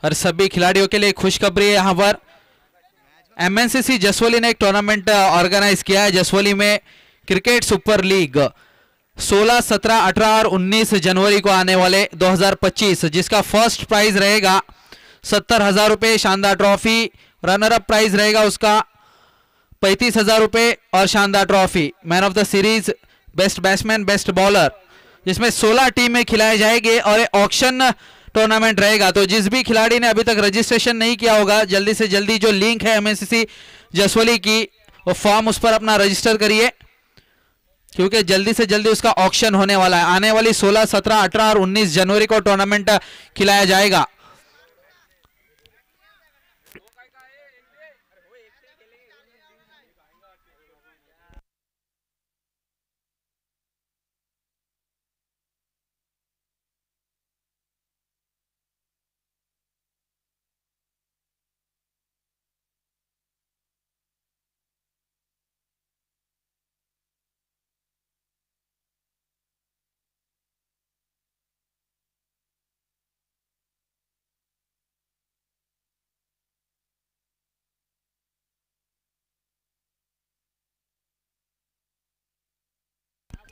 और सभी खिलाड़ियों के लिए खुशखबरी है यहाँ पर एमएनसीसी जसवली ने एक टूर्नामेंट ऑर्गेनाइज किया है। जसवली में क्रिकेट सुपर लीग 16, 17, 18 और 19 जनवरी को आने वाले 2025, जिसका फर्स्ट प्राइज रहेगा 70,000 रुपए शानदार ट्रॉफी। रनर अप प्राइज रहेगा उसका 35,000 रुपए और शानदार trophy. Man of the series, best batsman, best bowler, जिसमें 16 टीमें खिलाए जाएंगे और ऑक्शन टूर्नामेंट रहेगा। तो जिस भी खिलाड़ी ने अभी तक रजिस्ट्रेशन नहीं किया होगा, जल्दी से जल्दी जो लिंक है एमएनसीसी जसवली की, वो फॉर्म उस पर अपना रजिस्टर करिए, क्योंकि जल्दी से जल्दी उसका ऑक्शन होने वाला है। आने वाली 16, 17, 18 और 19 जनवरी को टूर्नामेंट खिलाया जाएगा।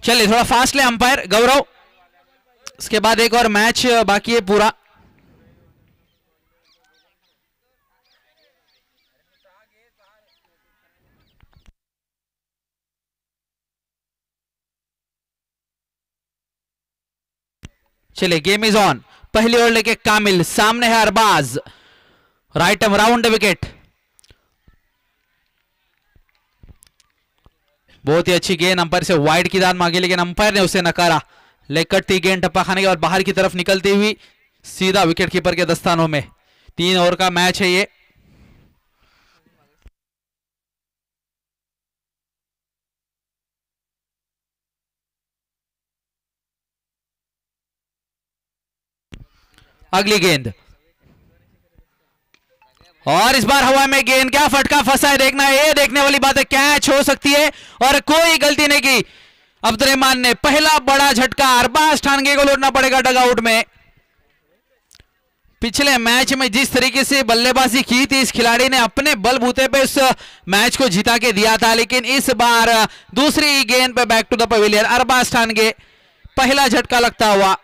चलिए थोड़ा फास्ट ले अंपायर गौरव, इसके बाद एक और मैच बाकी है पूरा। चलिए गेम इज ऑन। पहली ओवर लेके कामिल, सामने है Arbaz, right arm round wicket. बहुत ही अच्छी गेंद अंपायर से वाइड की दाद मांगी, लेकिन अंपायर ने उसे नकारा। लेग कटती गेंद टप्पा खाने के बाद बाहर की तरफ निकलती हुई सीधा विकेट कीपर के दस्तानों में। 3 ओवर का मैच है ये। अगली गेंद, और इस बार हवा में गेंद, क्या फटका फंसा है देखना है, ये देखने वाली बात है। कैच हो सकती है और कोई गलती नहीं की अब्दुर्रहमान ने। पहला बड़ा झटका, अरबाज ठानगे को लौटना पड़ेगा डगआउट में। पिछले मैच में जिस तरीके से बल्लेबाजी की थी इस खिलाड़ी ने, अपने बलबूते पे इस मैच को जिता के दिया था, लेकिन इस बार दूसरी गेंद पे back to the pavilion Arbaz ठानगे, पहला झटका लगता हुआ।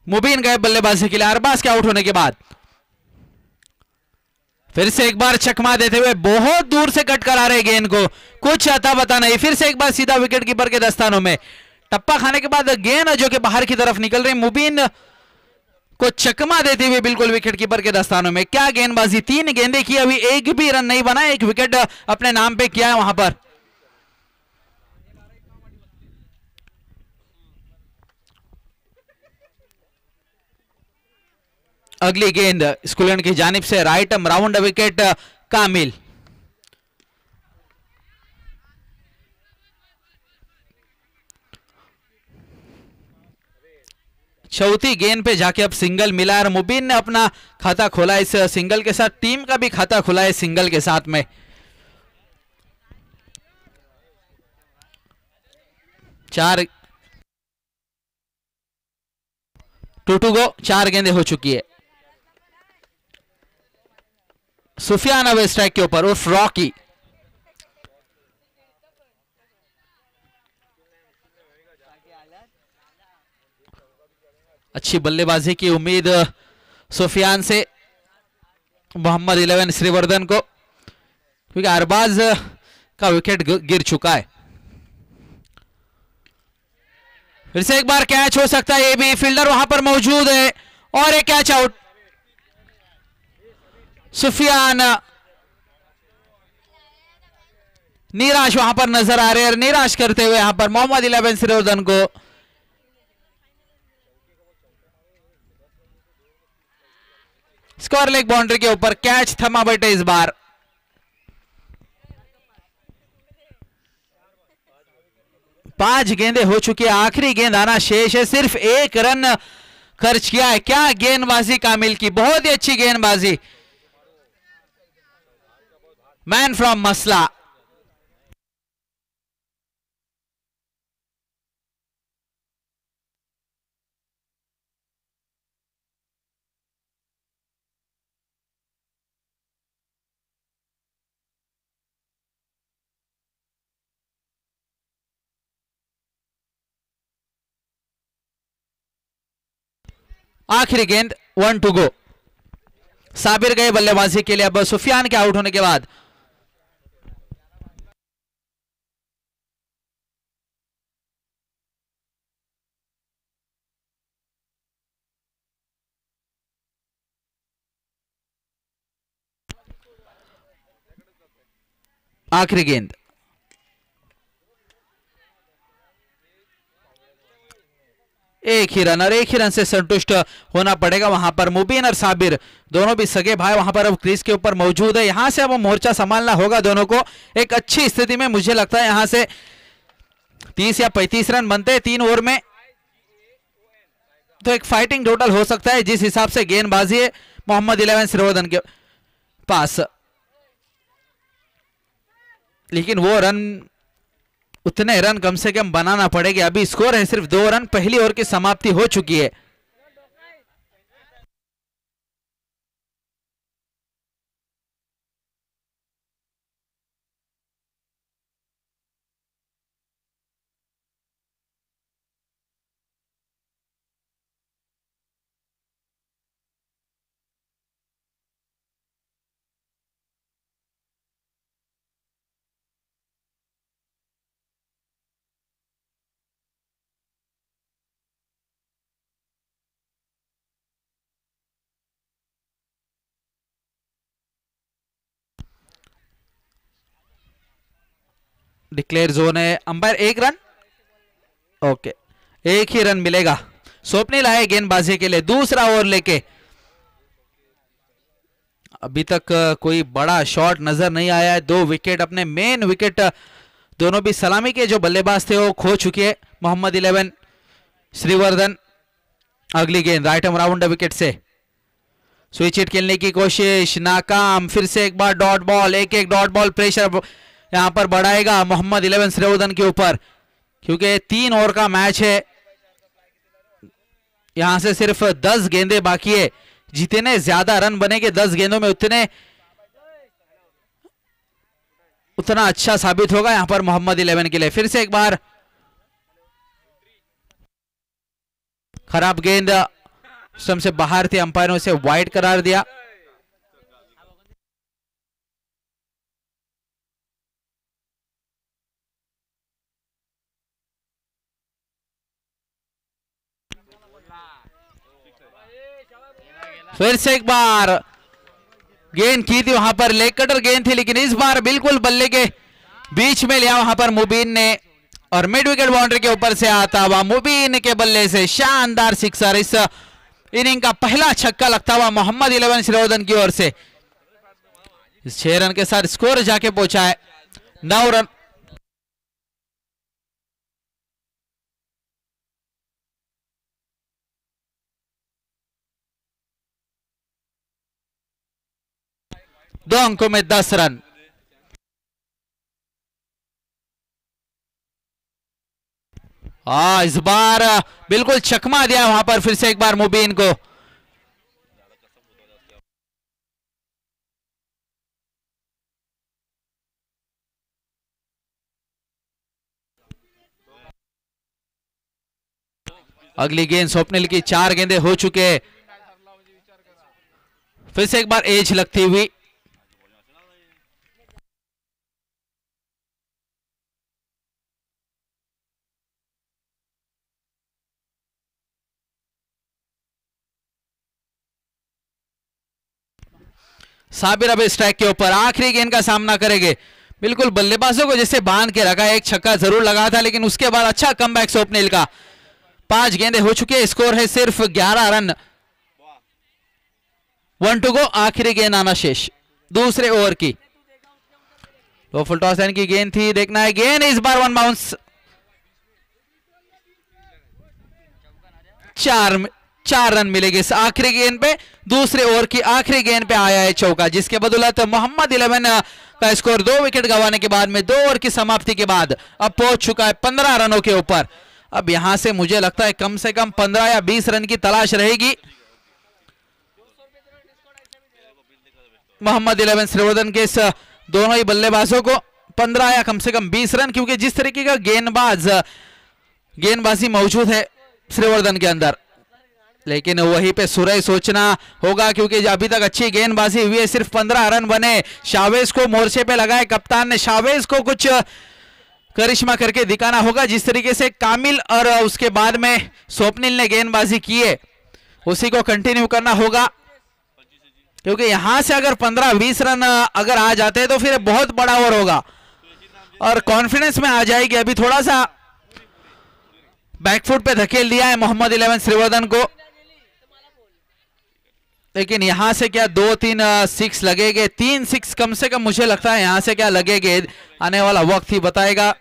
मुबीन गए बल्लेबाजी के लिए अरबाज के आउट होने के बाद। फिर से एक बार चकमा देते हुए बहुत दूर से कट कर आ रहे गेंद को, कुछ अता पता नहीं। फिर से एक बार सीधा विकेट कीपर के दस्तानों में। टप्पा खाने के बाद गेंद जो कि बाहर की तरफ निकल रही, मुबीन को चकमा देते हुए बिल्कुल विकेट कीपर के दस्तानों में। क्या गेंदबाजी, 3 गेंदें की, अभी एक भी रन नहीं बना, एक विकेट अपने नाम पे किया है वहां पर। अगली गेंद स्कूलन की जानिब से राइट राउंड विकेट कामिल। चौथी गेंद पे जाके अब सिंगल मिला और मुबीन ने अपना खाता खोला इस सिंगल के साथ, टीम का भी खाता खुला है सिंगल के साथ में। 4 2 गो, 4 गेंदें हो चुकी है। सुफियान अब स्ट्राइक के ऊपर उर्फ रॉकी। अच्छी बल्लेबाजी की उम्मीद सुफियान से मोहम्मद 11 श्रीवर्धन को, क्योंकि अरबाज का विकेट गिर चुका है। फिर से एक बार कैच हो सकता है, ये भी फील्डर वहां पर मौजूद है और एक कैच आउट। सुफियान निराश वहां पर नजर आ रहे हैं, निराश करते हुए यहां पर मोहम्मद 11 श्रीवर्धन को। स्क्वायर लेग बाउंड्री के ऊपर कैच थमा बैठे इस बार। पांच गेंदें हो चुकी है, आखिरी गेंद आना शेष है, सिर्फ एक रन खर्च किया है। क्या गेंदबाजी कामिल की, बहुत ही अच्छी गेंदबाजी, मैन फ्रॉम मसला। आखिरी गेंद, 1 टू गो। साबिर गए बल्लेबाजी के लिए अब सुफियान के आउट होने के बाद। आखिरी गेंद, एक ही रन, और एक ही रन से संतुष्ट होना पड़ेगा। वहां पर मुबीन और साबिर दोनों भी सगे भाई वहां पर अब क्रीज के ऊपर मौजूद है। यहां से अब मोर्चा संभालना होगा दोनों को। एक अच्छी स्थिति में मुझे लगता है यहां से 30 या 35 रन बनते हैं 3 ओवर में, तो एक फाइटिंग टोटल हो सकता है जिस हिसाब से गेंदबाजी है मोहम्मद 11 श्रीवर्धन के पास। लेकिन वो रन, उतने रन कम से कम बनाना पड़ेगा। अभी स्कोर है सिर्फ 2 रन, पहली ओवर की समाप्ति हो चुकी है। डिक्लेयर जोन है, अंपायर 1 रन, ओके, एक ही रन मिलेगा। स्वप्निल आए गेंदबाजी के लिए दूसरा ओवर लेके। अभी तक कोई बड़ा शॉट नजर नहीं आया है। 2 विकेट, अपने मेन विकेट दोनों भी सलामी के जो बल्लेबाज थे वो खो चुके हैं। मोहम्मद 11 श्रीवर्धन अगली गेंद राइट आर्म राउंड विकेट से स्विच हिट खेलने की कोशिश, नाकाम। फिर से एक बार डॉट बॉल, एक डॉट बॉल प्रेशर यहां पर बढ़ाएगा मोहम्मद 11 श्रीवर्धन के ऊपर, क्योंकि 3 ओवर का मैच है। यहां से सिर्फ 10 गेंदें बाकी है। जितने ज्यादा रन बनेंगे 10 गेंदों में उतना अच्छा साबित होगा यहां पर मोहम्मद 11 के लिए। फिर से एक बार खराब गेंद, स्टंप से बाहर थी, अंपायरों से वाइड करार दिया। फिर से एक बार गेंद की थी, वहां पर लेग कटर गेंद थी, लेकिन इस बार बिल्कुल बल्ले के बीच में लिया वहां पर मुबीन ने, और मिड विकेट बाउंड्री के ऊपर से आता हुआ मुबीन के बल्ले से शानदार सिक्सर। इस इनिंग का पहला छक्का लगता हुआ मोहम्मद 11 श्रीवर्धन की ओर से। 6 रन के साथ स्कोर जाके पहुंचा है 9 रन। दो अंकों में 10 रन। इस बार बिल्कुल चकमा दिया वहां पर फिर से एक बार मुबीन को। अगली गेंद स्वप्निल की, 4 गेंदें हो चुके हैं। फिर से एक बार एज लगती हुई। साबिर अब स्ट्राइक के ऊपर आखिरी गेंद का सामना करेंगे। बिल्कुल बल्लेबाजों को जैसे बांध के रखा, एक छक्का जरूर लगा था लेकिन उसके बाद अच्छा कमबैक स्वप्निल का। 5 गेंदें हो चुकी है, स्कोर है सिर्फ 11 रन। 1 टू गो, आखिरी गेंद आना शेष दूसरे ओवर की। लो फुल टॉस लाइन की गेंद थी, देखना है गेंद इस बार 1 बाउंस। 4 रन मिलेंगे इस आखिरी गेंद पे। दूसरे ओवर की आखिरी गेंद पे आया है चौका, जिसके बदौलत मोहम्मद 11 का स्कोर 2 विकेट गंवाने के बाद में 2 ओवर की समाप्ति के बाद अब पहुंच चुका है 15 रनों के ऊपर। अब यहां से मुझे लगता है कम से कम 15 या 20 रन की तलाश रहेगी मोहम्मद 11 श्रीवर्धन के इस दोनों ही बल्लेबाजों को। 15 या कम से कम 20 रन, क्योंकि जिस तरीके का गेंदबाजी मौजूद है श्रीवर्धन के अंदर। लेकिन वहीं पे सुरई सोचना होगा, क्योंकि अभी तक अच्छी गेंदबाजी हुई है, सिर्फ 15 रन बने। शावेज को मोर्चे पे लगाए कप्तान ने, शावेज को कुछ करिश्मा करके दिखाना होगा। जिस तरीके से कामिल और उसके बाद में स्वप्निल ने गेंदबाजी की है, उसी को कंटिन्यू करना होगा, क्योंकि यहां से अगर 15-20 रन अगर आ जाते हैं तो फिर बहुत बड़ा ओवर होगा और कॉन्फिडेंस में आ जाएगी। अभी थोड़ा सा बैकफुट पे धकेल दिया है मोहम्मद 11 श्रीवर्धन को, लेकिन यहां से क्या 2-3 सिक्स लगेंगे, 3 सिक्स कम से कम मुझे लगता है यहां से क्या लगेंगे, आने वाला वक्त ही बताएगा।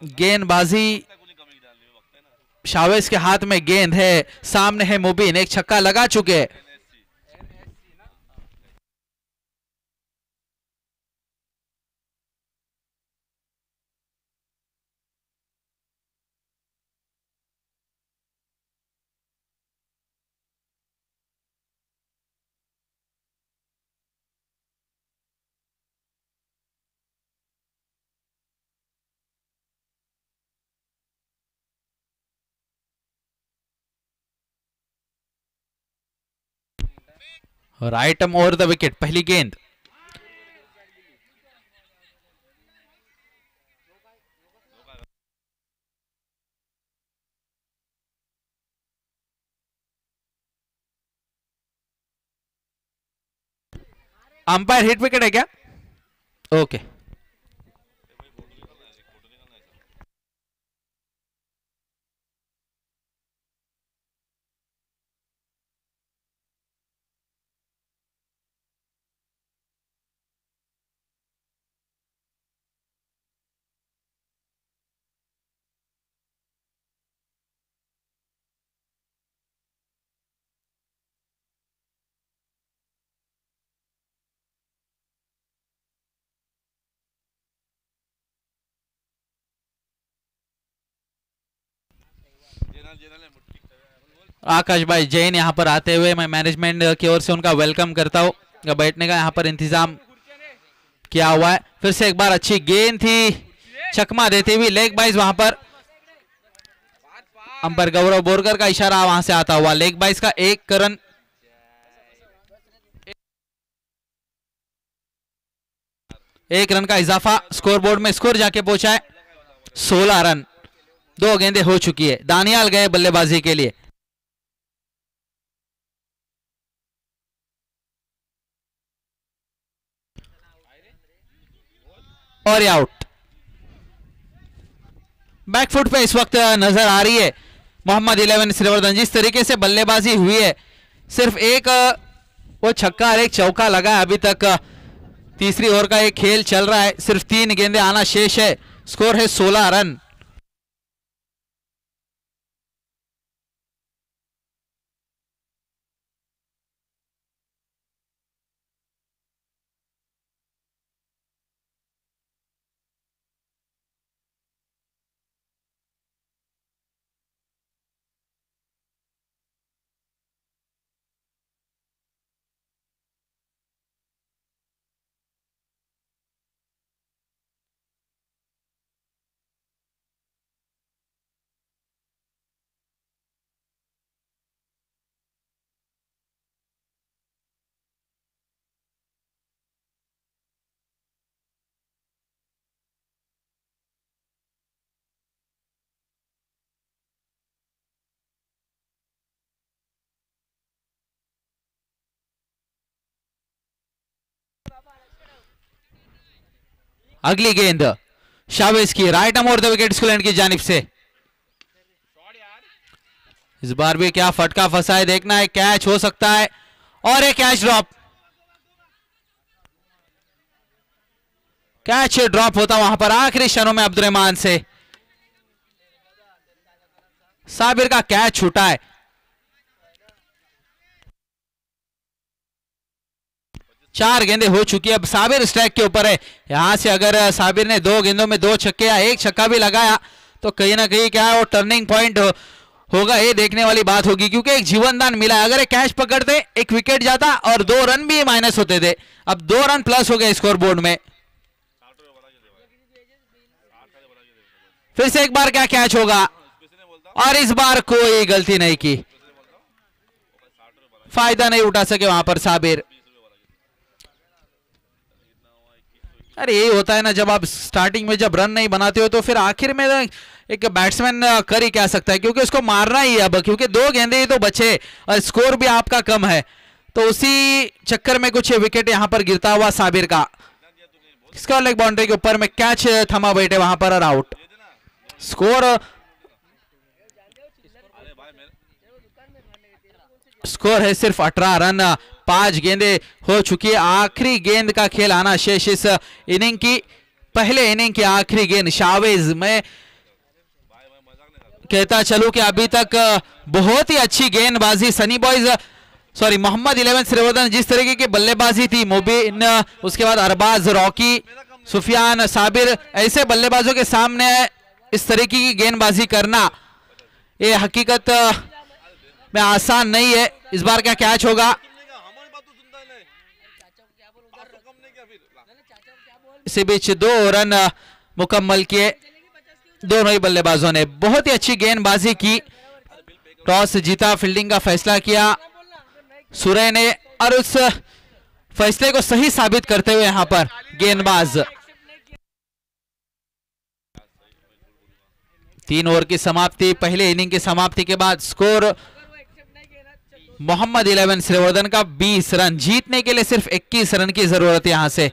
गेंदबाजी शावेज के हाथ में गेंद है, सामने है मुबीन, एक छक्का लगा चुके। Right arm over the wicket, पहली गेंद। अंपायर हिट विकेट है क्या? ओके। आकाश भाई जैन यहाँ पर आते हुए मैं मैनेजमेंट की ओर से उनका वेलकम करता हूँ। बैठने का यहाँ पर इंतजाम किया हुआ है। फिर से एक बार अच्छी गेंद थी, चकमा देती हुई लेग बाइज। वहां पर अंपायर गौरव बोरकर का इशारा वहां से आता हुआ, लेग बाइज का 1 रन। एक रन का इजाफा स्कोरबोर्ड में, स्कोर जाके पहुंचा है 16 रन। 2 गेंदें हो चुकी है। दानियाल गए बल्लेबाजी के लिए। और आउट। बैकफुट पे इस वक्त नजर आ रही है मोहम्मद 11 श्रीवर्धन। जिस तरीके से बल्लेबाजी हुई है, सिर्फ एक वो छक्का और एक चौका लगा है अभी तक। तीसरी ओवर का एक खेल चल रहा है, सिर्फ 3 गेंदें आना शेष है। स्कोर है 16 रन। अगली गेंद शावेज की राइट आर्म और द विकेट स्कूलैंड की जानिब से। इस बार भी क्या फटका फंसा है देखना है, कैच हो सकता है और एक कैच ड्रॉप। कैच ड्रॉप होता वहां पर आखिरी क्षणों में अब्दुर्रहमान से। साबिर का कैच छूटा है। चार गेंदें हो चुकी है, अब साबिर स्ट्राइक के ऊपर है। यहां से अगर साबिर ने 2 गेंदों में 2 छक्के या 1 छक्का भी लगाया तो कहीं ना कहीं क्या है वो टर्निंग पॉइंट होगा, ये देखने वाली बात होगी, क्योंकि एक जीवनदान मिला है। अगर एक कैच पकड़ते एक विकेट जाता और 2 रन भी माइनस होते थे, अब 2 रन प्लस हो गए स्कोर बोर्ड में। फिर से एक बार क्या कैच होगा और इस बार कोई गलती नहीं की, फायदा नहीं उठा सके वहां पर साबिर। अरे यही होता है ना, जब आप स्टार्टिंग में जब रन नहीं बनाते हो तो फिर आखिर में एक बैट्समैन कर ही क्या सकता है, क्योंकि उसको मारना ही है अब, क्योंकि 2 गेंदे ही तो बचे और स्कोर भी आपका कम है। तो उसी चक्कर में कुछ विकेट यहां पर गिरता हुआ साबिर का। इसका लेग बाउंड्री के ऊपर में कैच थमा बैठे वहां पर और आउट। स्कोर है सिर्फ 18 रन, 5 गेंदें हो चुकी है। आखिरी गेंद का खेल आना शेष इस इनिंग की। पहले इनिंग की आखिरी गेंद शावेज। मैं कहता चलूं कि अभी तक बहुत ही अच्छी गेंदबाजी सनी बॉयज मोहम्मद 11 श्रीवर्धन, जिस तरीके की बल्लेबाजी थी, मुबीन, उसके बाद अरबाज, रॉकी, सुफियान, साबिर, ऐसे बल्लेबाजों के सामने इस तरीके की गेंदबाजी करना ये हकीकत में आसान नहीं है। इस बार क्या कैच होगा, इसी बीच 2 रन मुकम्मल किए दोनों ही बल्लेबाजों ने। बहुत ही अच्छी गेंदबाजी की, टॉस जीता, फील्डिंग का फैसला किया सुरय ने और उस फैसले को सही साबित करते हुए यहां पर गेंदबाज। 3 ओवर की समाप्ति, पहले इनिंग की समाप्ति के बाद स्कोर मोहम्मद 11 श्रीवर्धन का 20 रन। जीतने के लिए सिर्फ 21 रन की जरूरत है। यहां से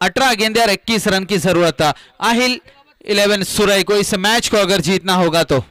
18 गेंदे और 21 रन की जरूरत है आहिल 11 सुरई को इस मैच को अगर जीतना होगा तो।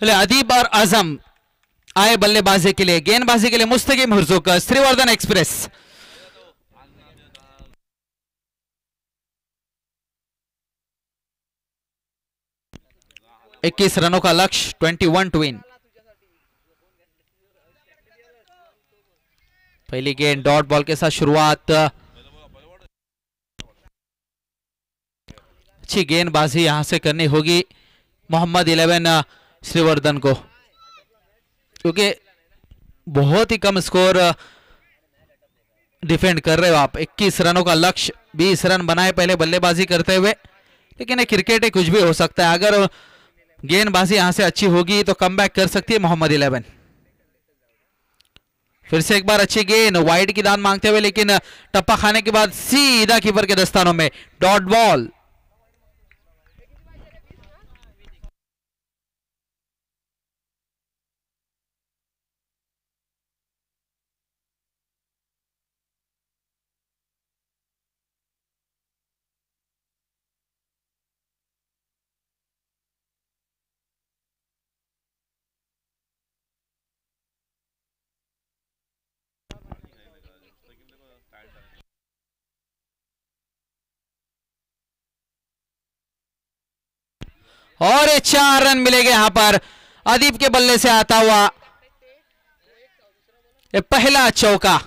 अदीब और आजम आए बल्लेबाजी के लिए, गेंदबाजी के लिए मुस्तकीम हुर्जुक, श्रीवर्धन एक्सप्रेस। इक्कीस रनों का लक्ष्य, 21 टू विन। पहली गेंद डॉट बॉल के साथ शुरुआत, अच्छी गेंदबाजी यहां से करनी होगी मोहम्मद 11 श्रीवर्धन को, क्योंकि बहुत ही कम स्कोर डिफेंड कर रहे हो आप। 21 रनों का लक्ष्य, 20 रन बनाए पहले बल्लेबाजी करते हुए, लेकिन ये क्रिकेट है, कुछ भी हो सकता है। अगर गेंदबाजी यहां से अच्छी होगी तो कमबैक कर सकती है मोहम्मद 11। फिर से एक बार अच्छी गेंद, वाइड की दान मांगते हुए, लेकिन टप्पा खाने के बाद सीधा कीपर के दस्तानों में, डॉट बॉल। और 4 रन मिलेंगे यहां पर अदीब के बल्ले से आता हुआ पहला चौका।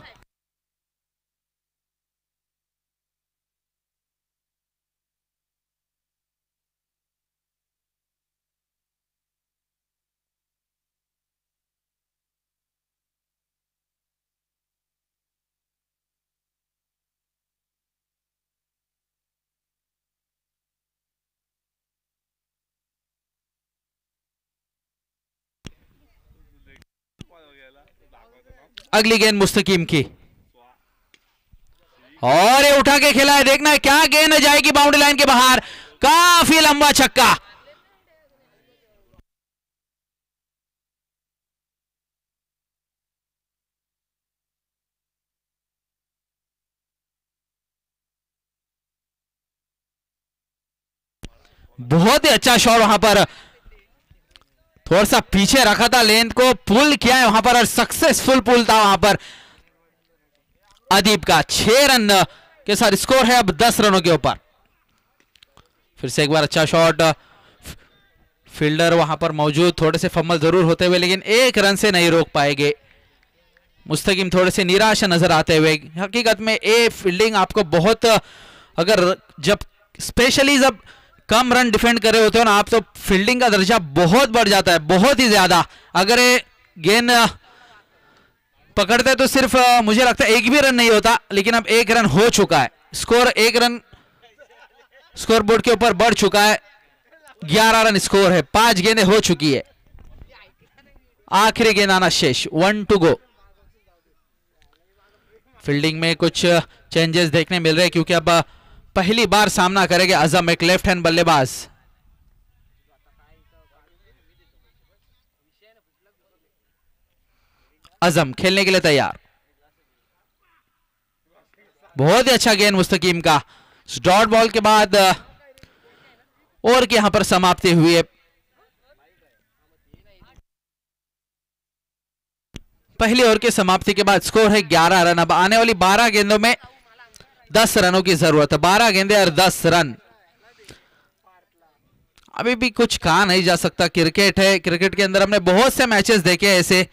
अगली गेंद मुस्तकीम की, और ये उठा के खेला है, देखना है क्या गेंद जाएगी बाउंड्री लाइन के बाहर, काफी लंबा छक्का। बहुत ही अच्छा शॉट वहां पर, थोड़ा सा पीछे रखा था, लेंथ को पुल किया है वहां पर और सक्सेसफुल पुल था वहां पर अदीब का। 6 रन के साथ स्कोर है अब 10 रनों के ऊपर। फिर से एक बार अच्छा शॉट, फील्डर वहां पर मौजूद, थोड़े से फम्बल जरूर होते हुए, लेकिन 1 रन से नहीं रोक पाएंगे मुस्तकीम, थोड़े से निराश नजर आते हुए। हकीकत में ये फील्डिंग आपको बहुत, अगर जब स्पेशली जब कम रन डिफेंड कर रहे होते हो ना आप, तो फील्डिंग का दर्जा बहुत बढ़ जाता है, बहुत ही ज्यादा। अगर ये गेंद पकड़ते तो सिर्फ मुझे लगता है 1 भी रन नहीं होता, लेकिन अब 1 रन हो चुका है, स्कोर 1 रन स्कोर बोर्ड के ऊपर बढ़ चुका है। 11 रन स्कोर है, 5 गेंदें हो चुकी है, आखिरी गेंद आना शेष, 1 टू गो। फील्डिंग में कुछ चेंजेस देखने मिल रहे हैं, क्योंकि अब पहली बार सामना करेंगे आजम, एक लेफ्ट हैंड बल्लेबाज। आजम खेलने के लिए तैयार, बहुत ही अच्छा गेंद मुस्तकीम का। डॉट बॉल के बाद ओवर की यहां पर समाप्ति हुई है। पहली ओवर की समाप्ति के बाद स्कोर है 11 रन। अब आने वाली 12 गेंदों में 10 रनों की जरूरत है, 12 गेंदें और 10 रन। अभी भी कुछ कहा नहीं जा सकता, क्रिकेट है, क्रिकेट के अंदर हमने बहुत से मैचेस देखे हैं ऐसे,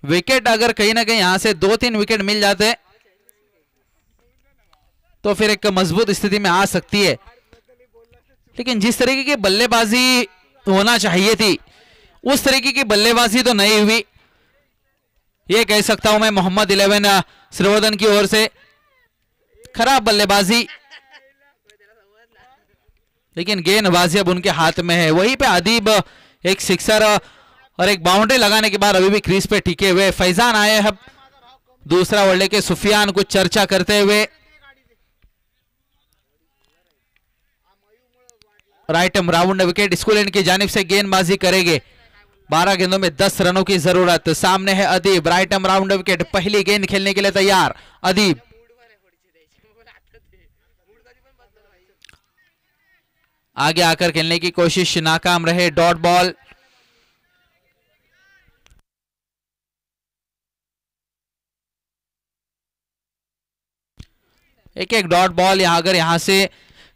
विकेट अगर कहीं ना कहीं यहां से 2-3 विकेट मिल जाते तो फिर एक मजबूत स्थिति में आ सकती है, लेकिन जिस तरीके की बल्लेबाजी होना चाहिए थी उस तरीके की बल्लेबाजी तो नहीं हुई, ये कह सकता हूं मैं मोहम्मद 11 श्रीवर्धन की ओर से। खराब बल्लेबाजी, लेकिन गेंदबाजी अब उनके हाथ में है। वहीं पे अदीब एक सिक्सर और एक बाउंड्री लगाने के बाद अभी भी क्रीज पे टिके हुए। फैजान आए हैं दूसरा ओवर लेके, सुफियान कुछ चर्चा करते हुए। Right round wicket school and की जानिब से गेंदबाजी करेंगे। 12 गेंदों में 10 रनों की जरूरत। सामने है अदीब, राइट राउंड विकेट, पहली गेंद खेलने के लिए तैयार अदीब। आगे आकर खेलने की कोशिश नाकाम रहे, डॉट बॉल। एक एक डॉट बॉल यहाँ, अगर यहाँ से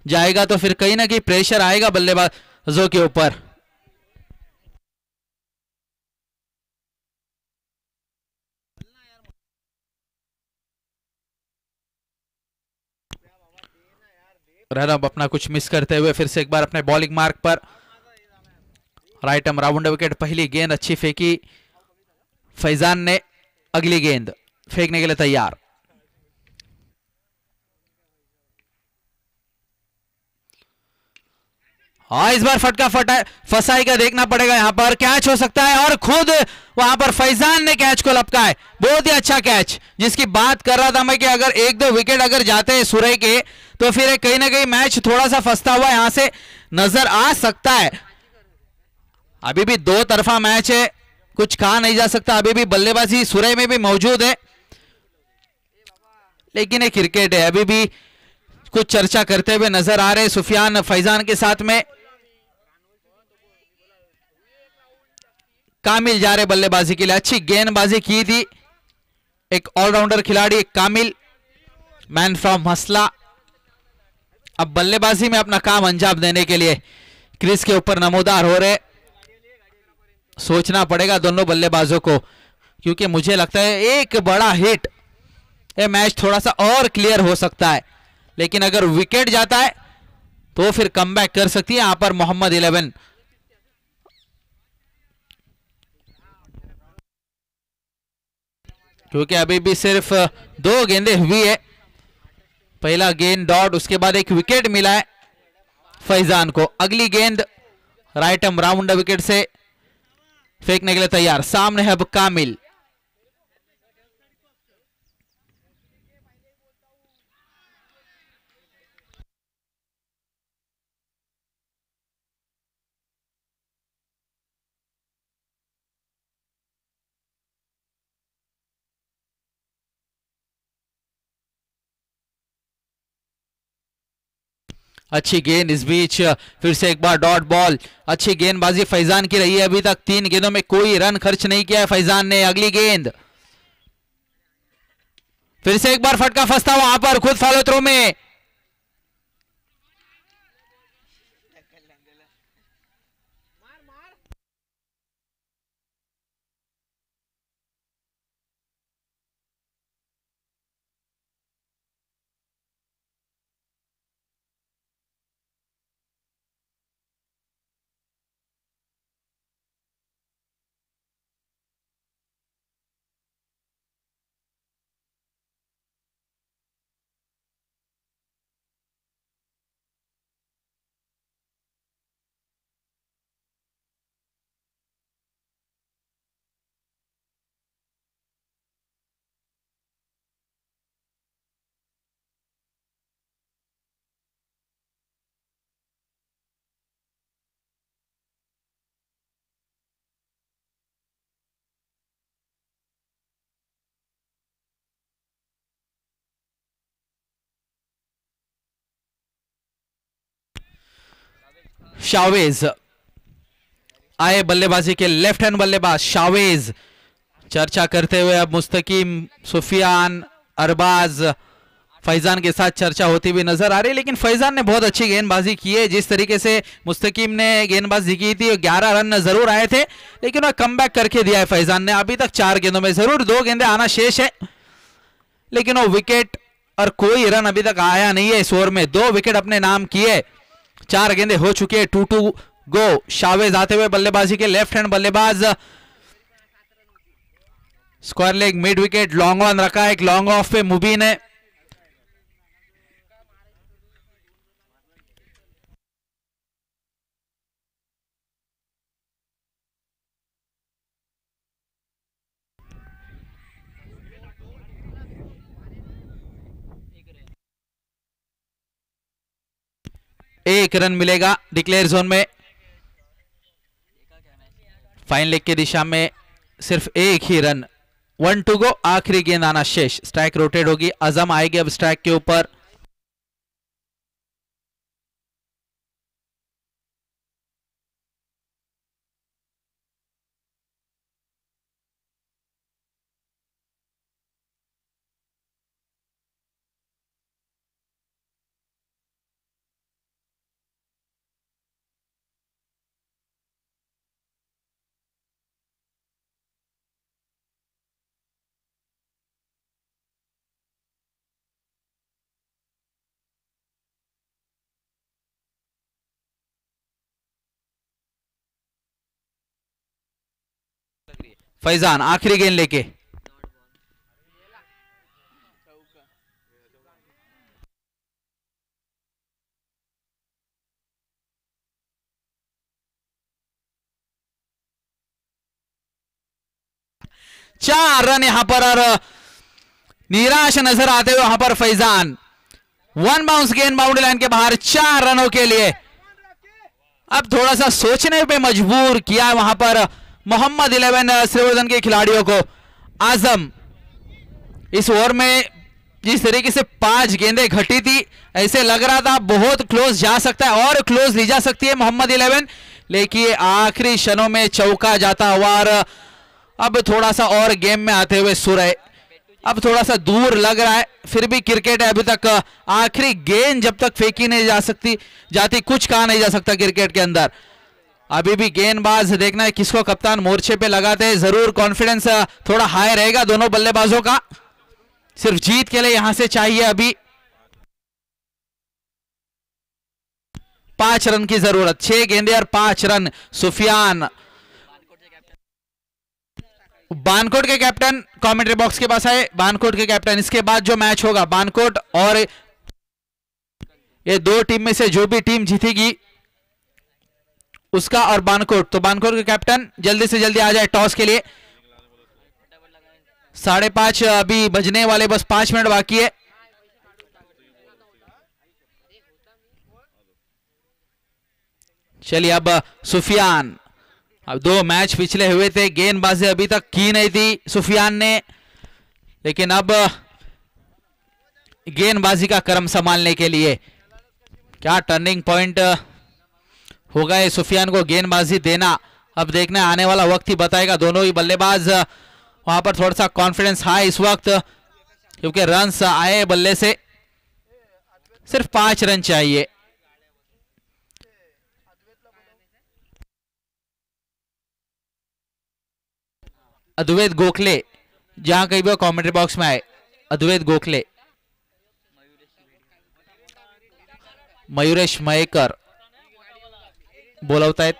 जाएगा तो फिर कहीं ना कहीं प्रेशर आएगा बल्लेबाजों के ऊपर। रनअप अपना कुछ मिस करते हुए फिर से एक बार अपने बॉलिंग मार्क पर। Right arm round wicket. पहली गेंद अच्छी फेंकी फैजान ने, अगली गेंद फेंकने के लिए तैयार। हाँ, इस बार फटका फसाई का देखना पड़ेगा, यहां पर कैच हो सकता है और खुद वहां पर फैजान ने कैच को लपका है। बहुत ही अच्छा कैच, जिसकी बात कर रहा था मैं कि अगर एक दो विकेट अगर जाते हैं सुरई के तो फिर कहीं ना कहीं मैच थोड़ा सा फंसता हुआ यहां से नजर आ सकता है। अभी भी दो तरफा मैच है, कुछ कहा नहीं जा सकता, अभी भी बल्लेबाजी सुरई में भी मौजूद है, लेकिन ये क्रिकेट है। अभी भी कुछ चर्चा करते हुए नजर आ रहे सुफियान फैजान के साथ में। कामिल जा रहे बल्लेबाजी के लिए, अच्छी गेंदबाजी की थी एक ऑलराउंडर खिलाड़ी कामिल, मैन फ्रॉम मसला। अब बल्लेबाजी में अपना काम अंजाम देने के लिए क्रीज के ऊपर नमोदार हो रहे। सोचना पड़ेगा दोनों बल्लेबाजों को, क्योंकि मुझे लगता है एक बड़ा हिट ये मैच थोड़ा सा और क्लियर हो सकता है, लेकिन अगर विकेट जाता है तो फिर कमबैक कर सकती है यहां पर मोहम्मद 11। क्योंकि अभी भी सिर्फ दो गेंदें हुई है, पहला गेंद डॉट, उसके बाद एक विकेट मिला है फैजान को। अगली गेंद राइट आर्म राउंड विकेट से फेंकने के लिए तैयार। सामने है अब कामिल। अच्छी गेंद इस बीच, फिर से एक बार डॉट बॉल। अच्छी गेंदबाजी फैजान की रही है, अभी तक 3 गेंदों में कोई रन खर्च नहीं किया है फैजान ने। अगली गेंद फिर से एक बार फटका फंसता वहां पर खुद फॉलो थ्रो में। शावेज आए बल्लेबाजी के, लेफ्ट हैंड बल्लेबाज शावेज। चर्चा करते हुए अब मुस्तकीम, सुफियान, अरबाज, फैजान के साथ चर्चा होती हुई नजर आ रही है। लेकिन फैजान ने बहुत अच्छी गेंदबाजी की है, जिस तरीके से मुस्तकीम ने गेंदबाजी की थी 11 रन जरूर आए थे, लेकिन वह कमबैक करके दिया है फैजान ने। अभी तक 4 गेंदों में जरूर 2 गेंदें आना शेष है, लेकिन वो विकेट और कोई रन अभी तक आया नहीं है इस ओवर में। 2 विकेट अपने नाम किए, 4 गेंदें हो चुकी है, 2-2 गो। शावेज आते हुए बल्लेबाजी के, लेफ्ट हैंड बल्लेबाज। Square leg mid wicket, long on रखा है, एक लॉन्ग ऑफ पे मुबीन है। एक रन मिलेगा डिक्लेयर जोन में। फाइन लेग की दिशा में सिर्फ एक ही रन, 1 टू गो, आखिरी गेंद आना शेष। स्ट्राइक रोटेट होगी, अजम आएगी अब स्ट्राइक के ऊपर। फैजान आखिरी गेंद लेके। चार रन यहां पर और निराश नजर आते हुए वहां पर फैजान। वन बाउंस गेंद बाउंड्री लाइन के बाहर 4 रनों के लिए। अब थोड़ा सा सोचने पे मजबूर किया वहां पर मोहम्मद 11 श्रीवर्धन के खिलाड़ियों को। आजम इस ओवर में जिस तरीके से 5 गेंदें घटी थी, ऐसे लग रहा था बहुत क्लोज जा सकता है और क्लोज ली जा सकती है मोहम्मद 11, लेकिन आखिरी क्षणों में चौका जाता हुआ और अब थोड़ा सा और गेम में आते हुए सूरज अब थोड़ा सा दूर लग रहा है। फिर भी क्रिकेट है, अभी तक आखिरी गेंद जब तक फेंकी नहीं जाती कुछ कहा नहीं जा सकता क्रिकेट के अंदर। अभी भी गेंदबाज देखना है किसको कप्तान मोर्चे पे लगाते हैं। जरूर कॉन्फिडेंस थोड़ा हाई रहेगा दोनों बल्लेबाजों का। सिर्फ जीत के लिए यहां से चाहिए अभी 5 रन की जरूरत। 6 गेंदे और 5 रन। सुफियान बानकोट के कैप्टन कमेंट्री बॉक्स के पास आए। बानकोट के कैप्टन, इसके बाद जो मैच होगा बानकोट और ये 2 टीम में से जो भी टीम जीतेगी उसका और बानकोट, तो बानकोट के कैप्टन जल्दी से जल्दी आ जाए टॉस के लिए। 5:30 अभी बजने वाले, बस 5 मिनट बाकी है। चलिए अब सुफियान, अब 2 मैच पिछले हुए थे, गेंदबाजी अभी तक की नहीं थी सुफियान ने, लेकिन अब गेंदबाजी का क्रम संभालने के लिए क्या टर्निंग पॉइंट होगा ये सुफियान को गेंदबाजी देना। अब देखना है, आने वाला वक्त ही बताएगा। दोनों ही बल्लेबाज वहां पर थोड़ा सा कॉन्फिडेंस हाई इस वक्त, क्योंकि रन्स आए बल्ले से। सिर्फ 5 रन चाहिए। अद्वैत गोखले जहां कहीं भी कमेंट्री बॉक्स में आए। अद्वैत गोखले, मयुरेश मयेकर बोलवता है।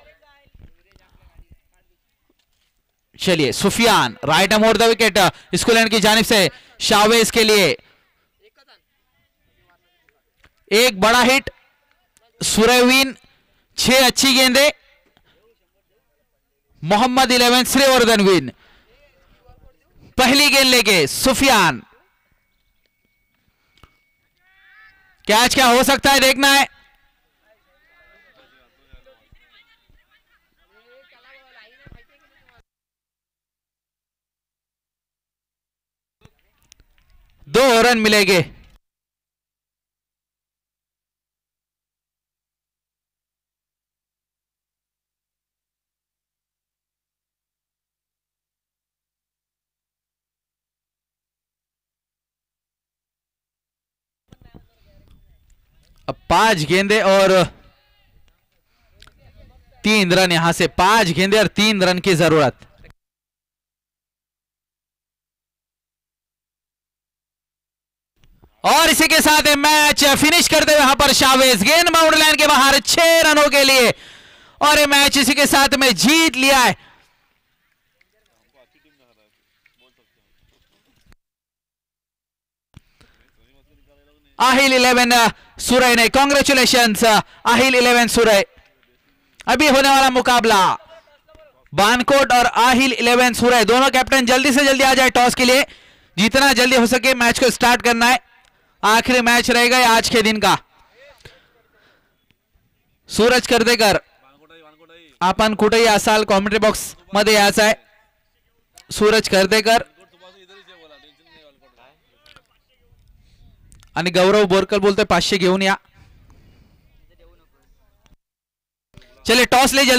चलिए Sufiyan right arm over the wicket, Scotland की जानिब से शावेज के लिए एक बड़ा हिट। सुरैवीन 6 अच्छी गेंदे। मोहम्मद 11 श्रीवर्धन विन। पहली गेंद लेके सुफियान, कैच क्या हो सकता है देखना है। दो रन मिलेंगे। अब 5 गेंदे और 3 रन, यहां से 5 गेंदे और 3 रन की जरूरत। और इसी के साथ मैच फिनिश करते हुए यहां पर शावेज गेंद बाउंड्री लाइन के बाहर 6 रनों के लिए, और ये मैच इसी के साथ में जीत लिया है। आहिल 11 सुरई ने, कांग्रेचुलेशंस आहिल 11 सुरई। अभी होने वाला मुकाबला बानकोट और आहिल 11 सुरई, दोनों कैप्टन जल्दी से जल्दी आ जाए टॉस के लिए। जितना जल्दी हो सके मैच को स्टार्ट करना है। आखिरी मैच रहेगा आज के दिन का। सूरज करदेकर आपण कुठेही असाल कॉमेंट्री बॉक्स मध्ये यायचं आहे। सूरज करदेकर आणि गौरव बोरकर बोलतोय 500 घेऊन या। चलिए टॉस ले